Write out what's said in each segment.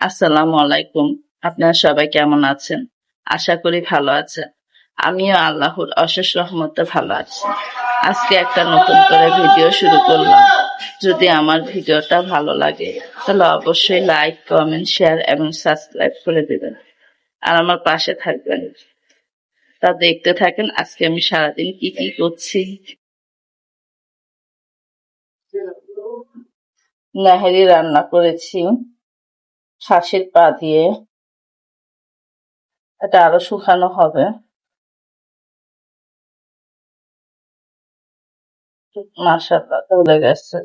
আসসালামু আলাইকুম। আপনারা সবাই কেমন আছেন? আশা করি ভালো আছেন। আমিও আল্লাহর অশেষ রহমতে ভালো আছি। আজকে একটা নতুন করে ভিডিও শুরু করলাম। যদি আমার ভিডিওটা ভালো লাগে তাহলে অবশ্যই লাইক, কমেন্ট, শেয়ার এবং সাবস্ক্রাইব করে দেবেন। আর আমার পাশে থাকবেন। তা দেখতে থাকেন আজকে আমি সারাদিন কি কি করছি। নাহারি রান্না করেছি খাসির পা দিয়ে। এটা আরো শুকানো হবে। মাশাআল্লাহ চলে গেছে।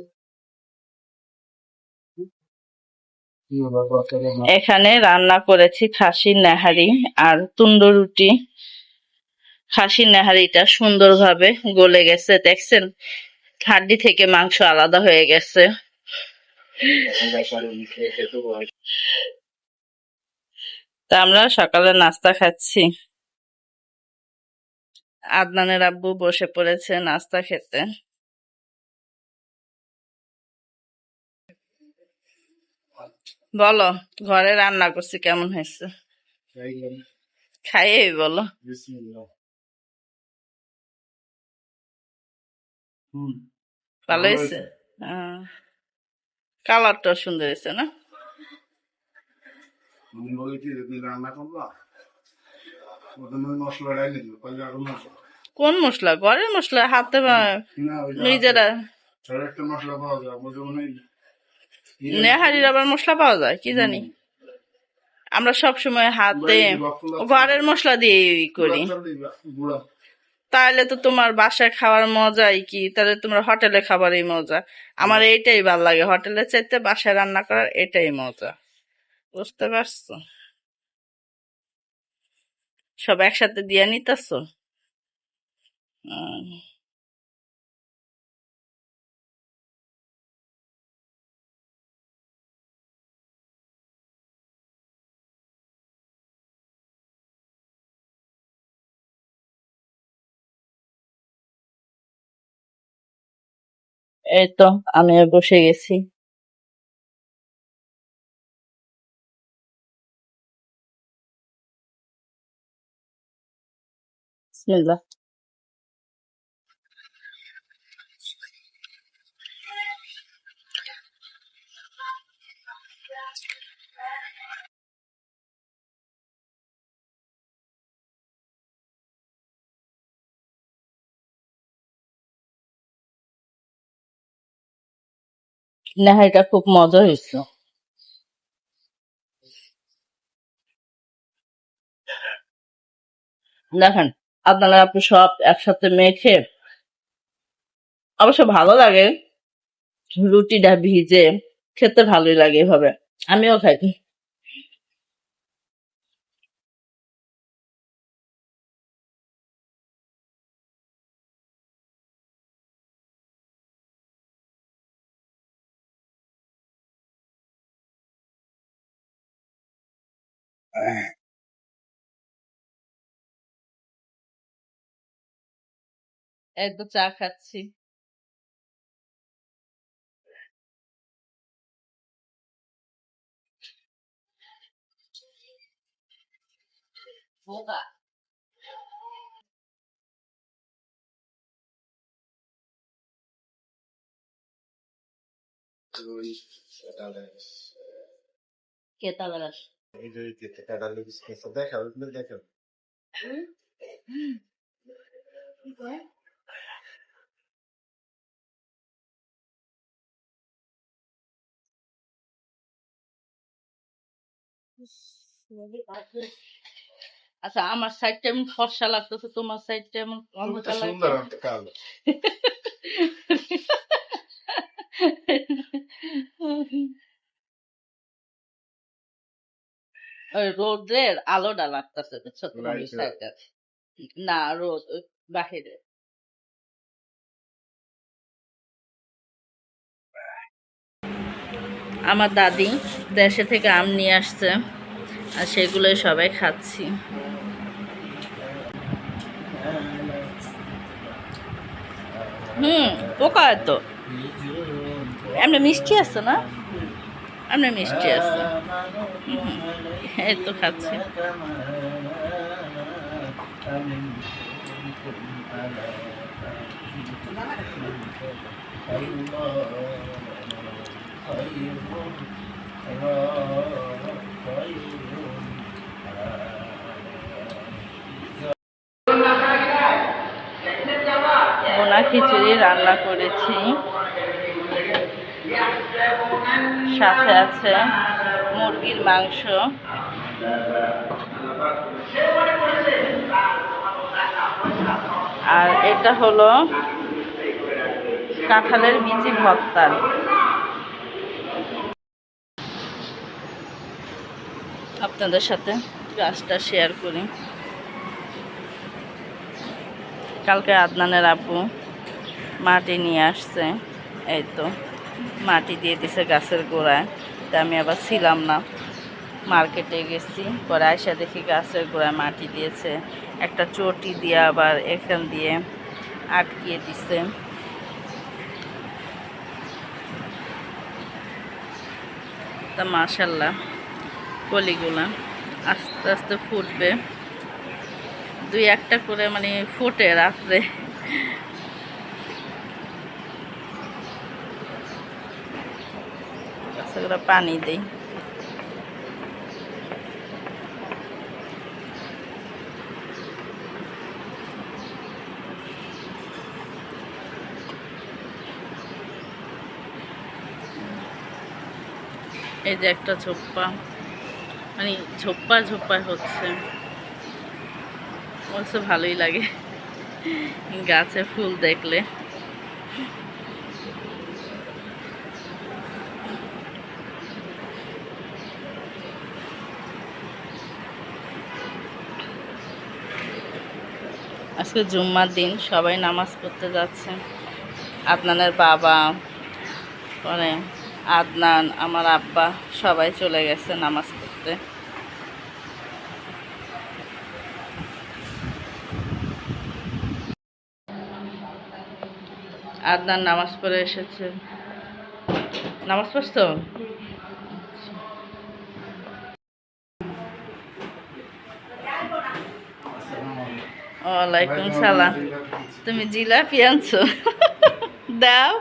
এখানে রান্না করেছি খাসির নেহারি আর তুন্ডো রুটি। খাসির নেহারিটা সুন্দরভাবে গলে গেছে, দেখছেন? হাড্ডি থেকে মাংস আলাদা হয়ে গেছে। তা আমরা সকালে নাস্তা খাচ্ছি। আদনানের আব্বু বসে পড়েছে নাস্তা খেতে। বলো, ঘরে রান্না করছি কেমন হয়েছে? খাইয়ে বলো। ভালো হয়েছে। কালারটা সুন্দর হয়েছে না? কোন মশলা? ঘরের মশলা হাতে নিজেরা। নেহারির আবার মশলা পাওয়া যায় কি জানি। আমরা সব সময় হাতে ঘরের মশলা দিয়ে করি। তাহলে তো তোমার বাসায় খাওয়ার মজাই কি, তাহলে তোমার হোটেলে খাবারই মজা। আমার এইটাই ভাল লাগে, হোটেলের চাইতে বাসায় রান্না করার এটাই মজা। বুঝতে পারছো? সব একসাথে দিয়ে নিতেছো। এই তো আমিও বসে গেছি। বিসমিল্লাহ। নেহারিটা খুব মজা হয়েছে। দেখেন, আপনারা আপনি সব একসাথে মেখে অবশ্য ভালো লাগে। রুটিটা ভিজে খেতে ভালোই লাগে এভাবে। আমিও খাই। এই তো চা খাচ্ছি। কেতালাস আচ্ছা, আমার সাইডটা এমন ফর্সা লাগতেছে, তোমার সাইডটা এমন অন্ধকার লাগতেছে। ওই রোদের আলোটা লাগতেছে, বুঝছো? তোমার ওই সাইডটা না, রোদ ওই বাহিরে। আমার দাদি দেশে থেকে আম নিয়ে আসছে, আর সেগুলোই সবাই খাচ্ছি। পোকা তো এমনি মিষ্টি আছে না? আপনার মিষ্টি আছে। এই তো খাচ্ছি। ভুনা খিচুড়ি রান্না করেছি, সাথে আছে মুরগির মাংস, আর এটা হলো কাঁঠালের বিচি ভর্তা। আপনাদের সাথে গাছটা শেয়ার করি। কালকে আদনানের আপু মাটি নিয়ে আসছে, এই তো মাটি দিয়ে দিছে গাছের গোড়ায়। তা আমি আবার ছিলাম না, মার্কেটে গেছি, পরে আয়সা দেখি গাছের গোড়ায় মাটি দিয়েছে, একটা চটি দিয়ে আবার এখান দিয়ে আটকিয়ে দিছে। তা মাশাল্লাহ কলিগুলা আস্তে আস্তে ফুটবে, দুই একটা করে মানে ফোটে রাত্রে। পানি দেই। এই যে একটা ঝোপ্পা, মানে ঝোপ্পা ঝোপ্পা হচ্ছে, অবশ্য ভালোই লাগে গাছে ফুল দেখলে। আজকে জুম্মার দিন, সবাই নামাজ পড়তে যাচ্ছে। আদনানের বাবা, পরে আদনান, আমার আব্বা সবাই চলে গেছে নামাজ পড়তে। আদনান নামাজ পড়ে এসেছে। নামাজ পড়ছো? ওয়ালাইকুম সালাম। তুমি জিলাপি আনছো? দাও।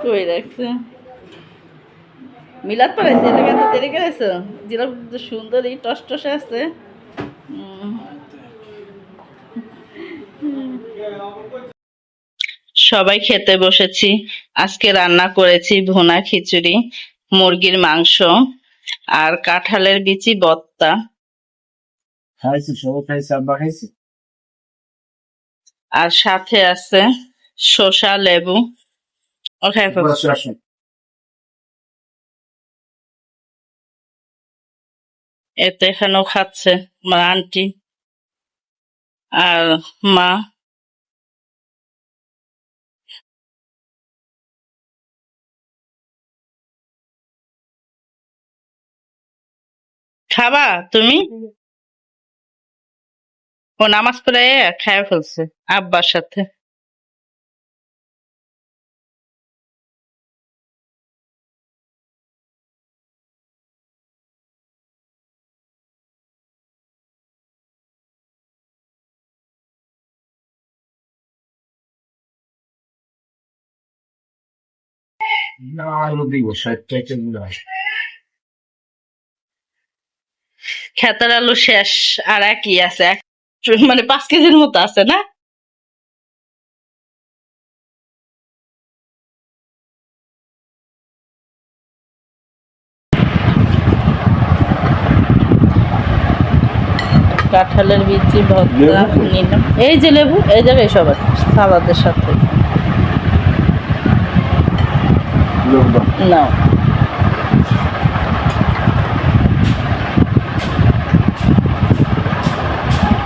কই রাখছো? মিলাদ পড়াইছে, এটা এত দেরি করেছো? জিলাপি তো সুন্দরই টস টসে আছে। সবাই খেতে বসেছি। আজকে রান্না করেছি ভুনা খিচুড়ি, মুরগির মাংস আর কাঁঠালের বিচি ভর্তা। আর সাথে আছে শসা, লেবু। এতে এখানেও খাচ্ছে আমার আন্টি আর মা। খাবা তুমি? ও নামাজ পড়ে খায় ফেলছে আব্বার সাথে। খেতার আলু শেষ, আর একই আছে, মানে 5 কেজির মতো আছে না? কাঁঠালের বিচি ভর্তা নিলাম। এই যে লেবু, এই জায়গায় সব আছে সালাদের সাথে। না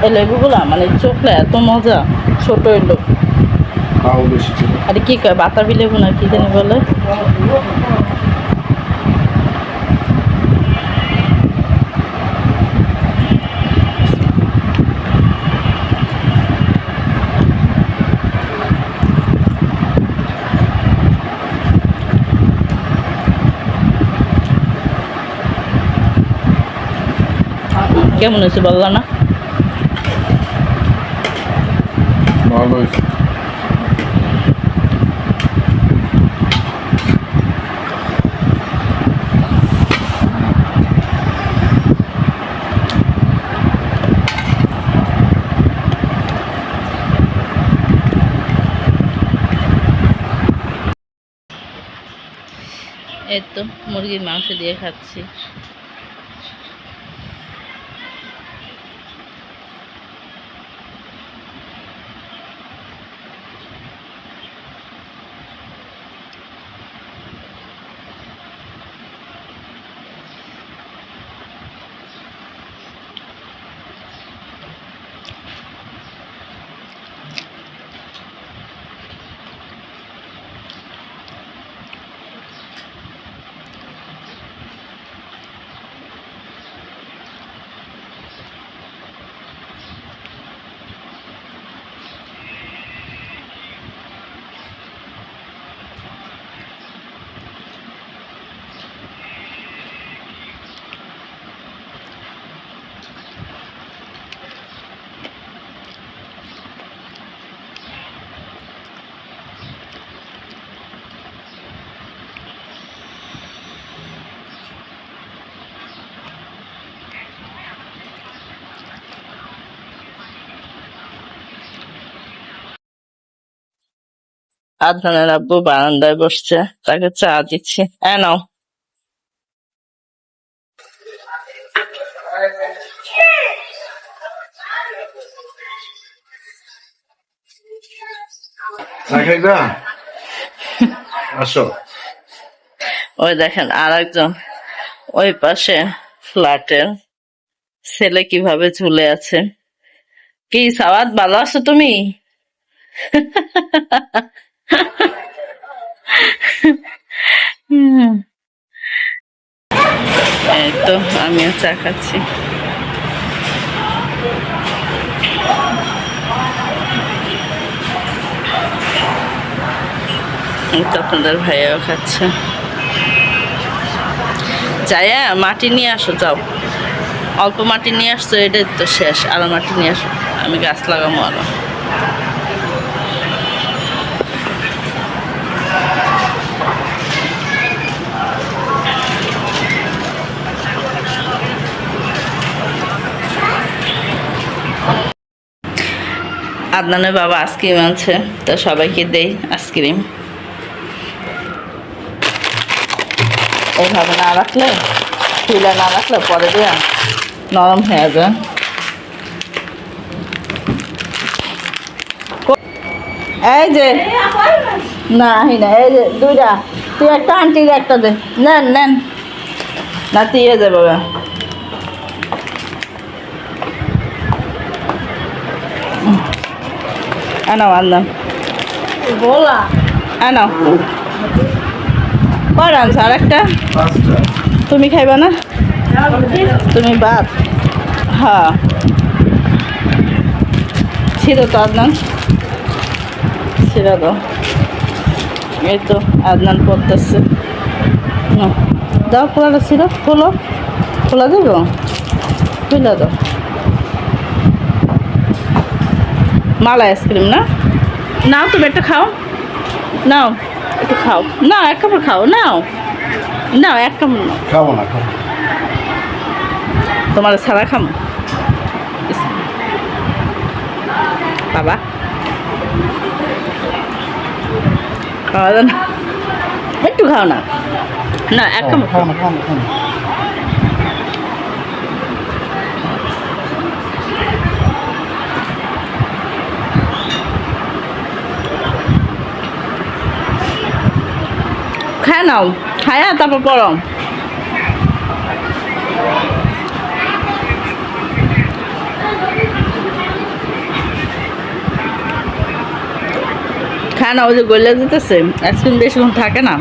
এই লেবুগুলা মানে চোখলে এত মজা, ছোট এলো। আরে কি কয় বাতাবি লেবু না কি জানি বলে। কেমন হয়েছে বললা না? ভালো হয়েছে। এই তো মুরগির মাংস দিয়ে খাচ্ছি। আদনানের আব্বু বারান্দায় বসছে, তাকে চা দিচ্ছি। নাও। আসো। ওই দেখেন আর একজন ওই পাশে ফ্ল্যাটের ছেলে কিভাবে ঝুলে আছে। কি সাওয়াত, ভালো আছো তুমি? এই তো আমিও চা খাচ্ছি। তো আপনাদের ভাইয়াও খাচ্ছে। যাইয়া মাটি নিয়ে আসো, যাও। অল্প মাটি নিয়ে আসছো, এটাই তো শেষ। আরো মাটি নিয়ে আসো, আমি গাছ লাগাবো আরো। আদনানের বাবা আইসক্রিম আনছে, তো সবাইকে দেই আইসক্রিম। এইভাবে না রাখলে, খুলে না রাখলে পরে দেয়া নরম হয়ে যায়। এই যে না না, এই যে দুইটা, তুই একটা আন্টির একটা দে। নেন নেন, না দিয়ে যাবে। আনাও আনলাম, আনাও। কর আনছো আর একটা? তুমি খাইবা না? তুমি ভাত? হ্যাঁ, ছিল তো আদনান, ছিল তো। এই তো আদনান পড়তেছে। দাও খোলাটা ছিল, খোলো, খোলা দেব, খুলে দাও। মালা আইসক্রিম না? নাও তুমি একটা খাও, নাও একটু খাও, না এক কাপড় খাও, নাও নাও এক কাপড় নাও। খাবো না, খাবো। তোমার ছাড়া খাম বাবা, খাওয়া যাবে না, একটু খাও না, না এক কাপড় খাও। খায় নাও, খায়া তারপর পড়ো। খায় না, ওই যে গলে যেতেছে, আইসক্রিম বেশিক্ষণ থাকে না।